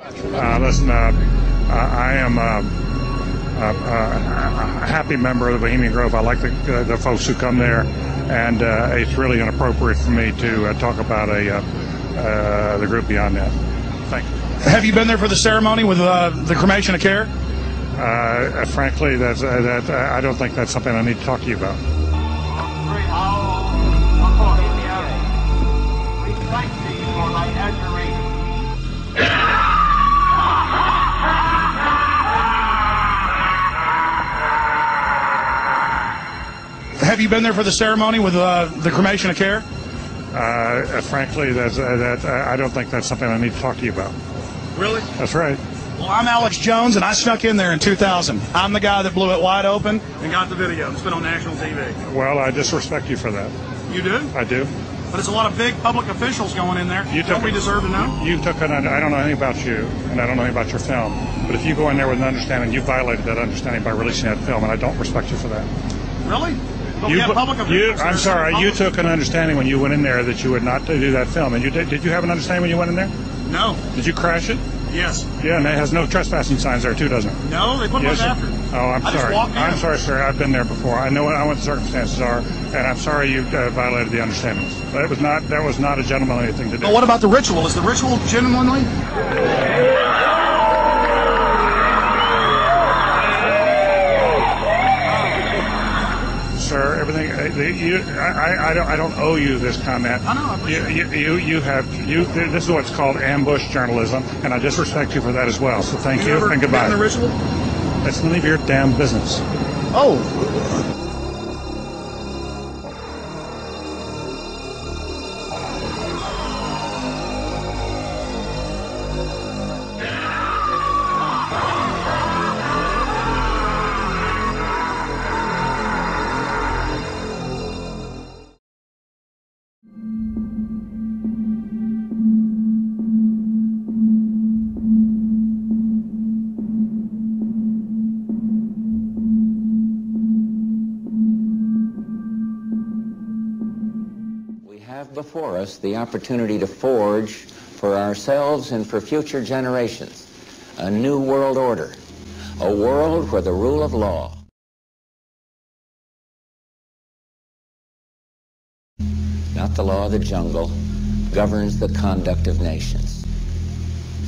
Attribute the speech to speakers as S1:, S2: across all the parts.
S1: Listen, I am a happy member of the Bohemian Grove. I like the folks who come there, and it's really inappropriate for me to talk about the group beyond that. Thank you.
S2: Have you been there for the ceremony with the cremation of care?
S1: Frankly, I don't think that's something I need to talk to you about.
S2: Have you been there for the ceremony with the cremation of care?
S1: Frankly, I don't think that's something I need to talk to you about.
S2: Really?
S1: That's right.
S2: Well, I'm Alex Jones, and I snuck in there in 2000. I'm the guy that blew it wide open and got the video. It's been on national TV.
S1: Well, I disrespect you for that.
S2: You do?
S1: I do.
S2: But there's a lot of big public officials going in there. Don't we deserve to know?
S1: I don't know anything about you, and I don't know anything about your film. But if you go in there with an understanding, you violated that understanding by releasing that film, and I don't respect you for that.
S2: Really? But we have public officials.
S1: I'm sorry. You took an understanding when you went in there that you would not do that film, and you did. Did you have an understanding when you went in there?
S2: No.
S1: Did you crash it?
S2: Yes.
S1: Yeah, and it has no trespassing signs there too, doesn't it?
S2: No, they put one after.
S1: Oh, I'm sorry. I'm sorry, sir. I've been there before. I know what the circumstances are, and I'm sorry you violated the understandings. That was not a gentlemanly thing to do.
S2: But what about the ritual? Is the ritual gentlemanly?
S1: Sir, everything. I don't owe you this comment.
S2: I know.
S1: This is what's called ambush journalism, and I disrespect you for that as well. So thank you and goodbye.
S2: The ritual?
S1: That's none of your damn business.
S2: Oh.
S3: Before us the opportunity to forge for ourselves and for future generations a new world order, a world where the rule of law, not the law of the jungle, governs the conduct of nations.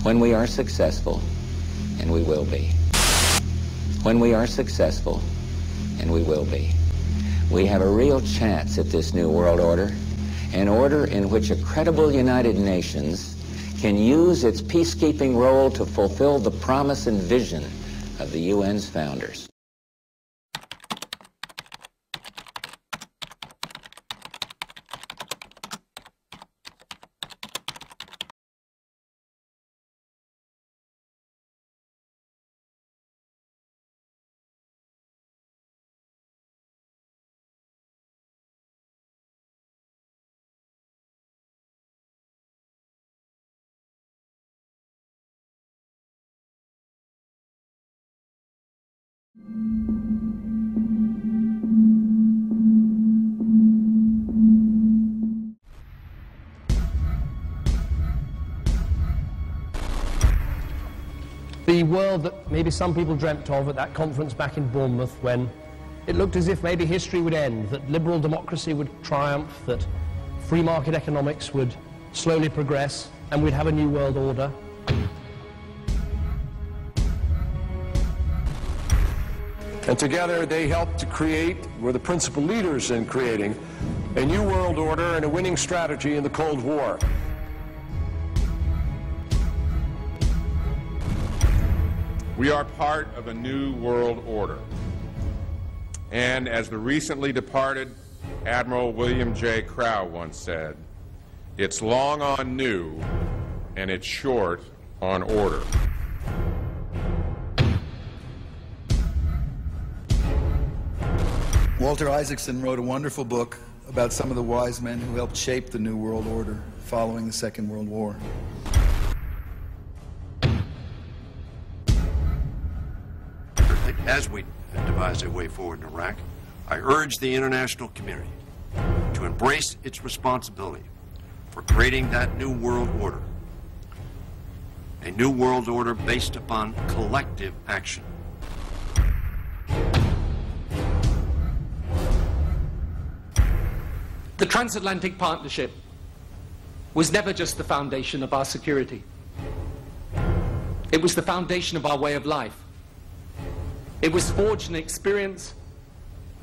S3: When we are successful, and we will be, when we are successful, and we will be, we have a real chance at this new world order, an order in which a credible United Nations can use its peacekeeping role to fulfill the promise and vision of the UN's founders.
S4: The world that maybe some people dreamt of at that conference back in Bournemouth, when it looked as if maybe history would end, that liberal democracy would triumph, that free market economics would slowly progress, and we'd have a new world order.
S5: And together they helped to create, were the principal leaders in creating, a new world order and a winning strategy in the Cold War.
S6: We are part of a new world order. And as the recently departed Admiral William J. Crowe once said, it's long on new and it's short on order.
S7: Walter Isaacson wrote a wonderful book about some of the wise men who helped shape the New World Order following the Second World War.
S8: As we devise a way forward in Iraq, I urge the international community to embrace its responsibility for creating that new world order a new world order based upon collective action.
S9: The transatlantic partnership was never just the foundation of our security. It was the foundation of our way of life. It was forged an experience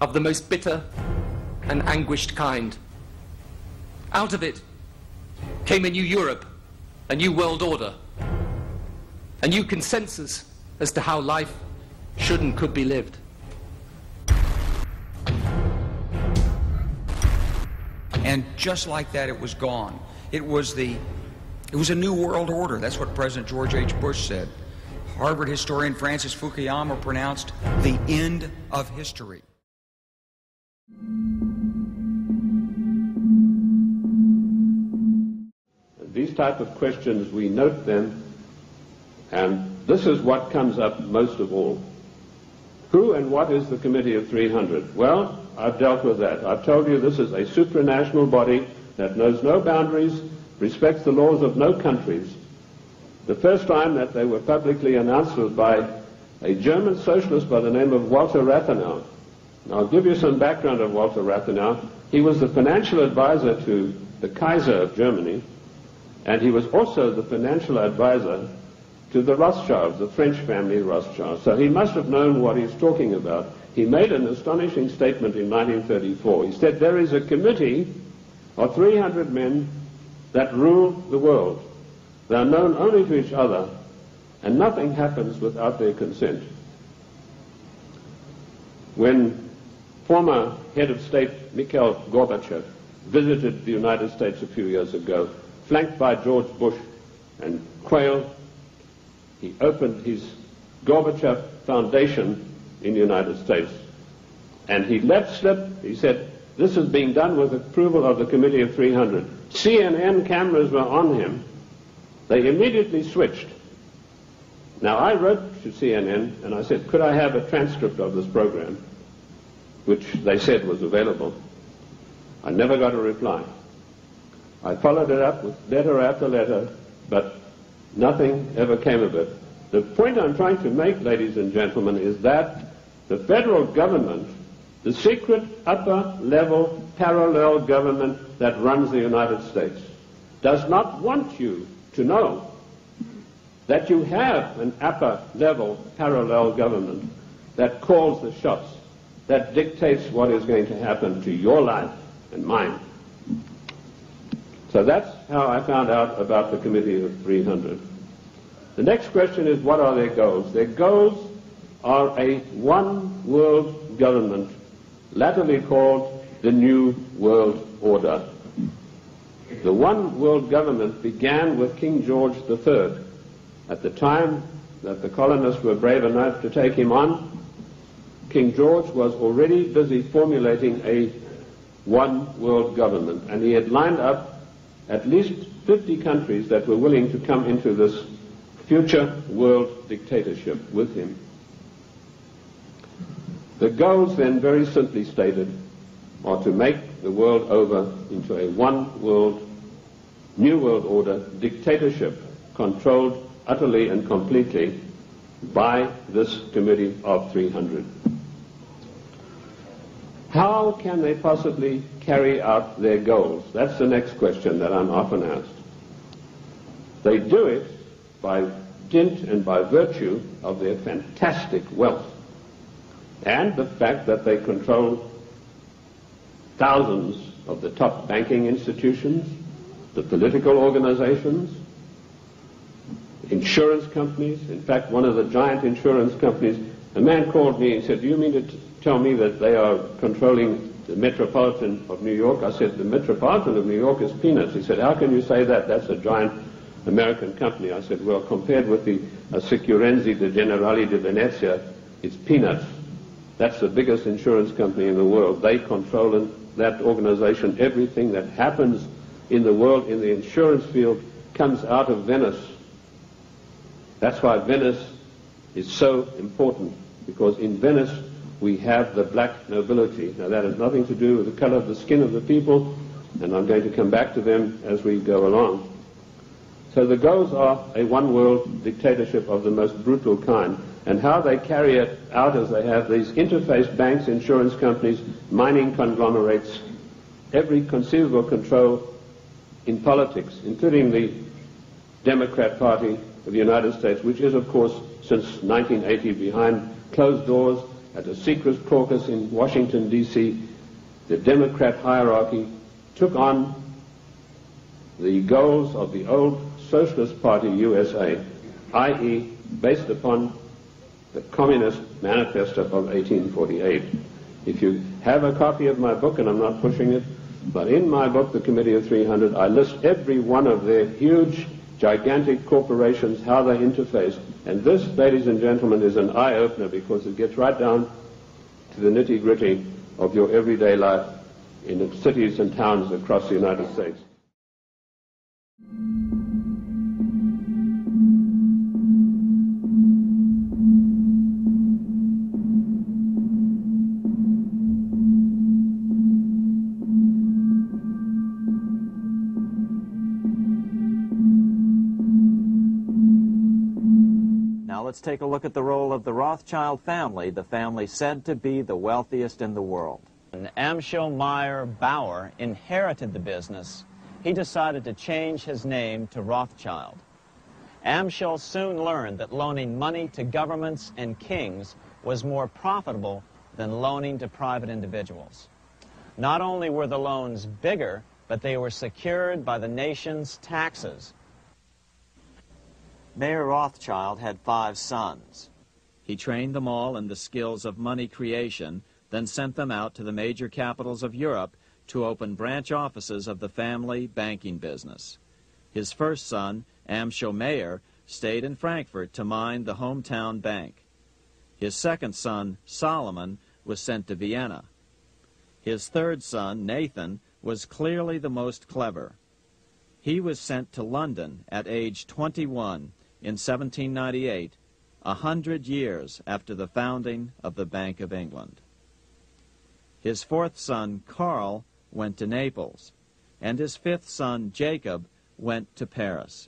S9: of the most bitter and anguished kind. Out of it came a new Europe, a new world order, a new consensus as to how life should and could be lived.
S10: And just like that, it was gone. It was a new world order. That's what President George H. Bush said. Harvard historian Francis Fukuyama pronounced the end of history.
S11: These type of questions, we note them, and this is what comes up most of all. Who and what is the Committee of 300? Well, I've dealt with that. I've told you this is a supranational body that knows no boundaries, respects the laws of no countries. The first time that they were publicly announced was by a German socialist by the name of Walter Rathenau. Now, I'll give you some background of Walter Rathenau. He was the financial advisor to the Kaiser of Germany, and he was also the financial advisor to the Rothschilds, the French family Rothschilds. So he must have known what he's talking about. He made an astonishing statement in 1934. He said, there is a committee of 300 men that rule the world. They are known only to each other, and nothing happens without their consent. When former head of state Mikhail Gorbachev visited the United States a few years ago, flanked by George Bush and Quayle, he opened his Gorbachev Foundation in the United States. And he let slip, he said, this is being done with approval of the Committee of 300. CNN cameras were on him. They immediately switched. Now, I wrote to CNN and I said, could I have a transcript of this program, which they said was available. I never got a reply. I followed it up with letter after letter, but nothing ever came of it. The point I'm trying to make, ladies and gentlemen, is that the federal government, the secret upper-level parallel government that runs the United States, does not want you to know that you have an upper-level parallel government that calls the shots, that dictates what is going to happen to your life and mine. So that's how I found out about the Committee of 300. The next question is, what are their goals? Their goals are a one-world government, latterly called the New World Order. The one-world government began with King George III. At the time that the colonists were brave enough to take him on, King George was already busy formulating a one-world government, and he had lined up at least 50 countries that were willing to come into this future world dictatorship with him. The goals then, very simply stated, are to make the world over into a one-world, new world order dictatorship controlled utterly and completely by this Committee of 300. How can they possibly carry out their goals? That's the next question that I'm often asked. They do it by dint and by virtue of their fantastic wealth and the fact that they control thousands of the top banking institutions, the political organizations, insurance companies. In fact, one of the giant insurance companies, a man called me and said, do you mean to tell me that they are controlling the Metropolitan of New York? I said, the Metropolitan of New York is peanuts. He said, how can you say that? That's a giant American company. I said, well, compared with the Sicurezza de Generali de Venezia, it's peanuts. That's the biggest insurance company in the world. They control in that organization everything that happens in the world in the insurance field comes out of Venice. That's why Venice is so important, because in Venice we have the black nobility. Now that has nothing to do with the color of the skin of the people, and I'm going to come back to them as we go along. So the goals are a one-world dictatorship of the most brutal kind, and how they carry it out is they have these interface banks, insurance companies, mining conglomerates, every conceivable control in politics, including the Democrat Party of the United States, which is, of course, since 1980 behind closed doors at a secret caucus in Washington, D.C. The Democrat hierarchy took on the goals of the old Socialist Party USA, i.e. based upon the Communist Manifesto of 1848. If you have a copy of my book, and I'm not pushing it, but in my book, The Committee of 300, I list every one of their huge, gigantic corporations, how they interface. And this, ladies and gentlemen, is an eye-opener because it gets right down to the nitty-gritty of your everyday life in the cities and towns across the United States.
S12: Let's take a look at the role of the Rothschild family, the family said to be the wealthiest in the world. When Amschel Meyer Bauer inherited the business, he decided to change his name to Rothschild. Amschel soon learned that loaning money to governments and kings was more profitable than loaning to private individuals. Not only were the loans bigger, but they were secured by the nation's taxes. Mayer Rothschild had 5 sons. He trained them all in the skills of money creation, then sent them out to the major capitals of Europe to open branch offices of the family banking business. His first son, Amschel Meyer, stayed in Frankfurt to mind the hometown bank. His second son, Solomon, was sent to Vienna. His third son, Nathan, was clearly the most clever. He was sent to London at age 21 in 1798, 100 years after the founding of the Bank of England. His fourth son, Karl, went to Naples, and his fifth son, Jacob, went to Paris.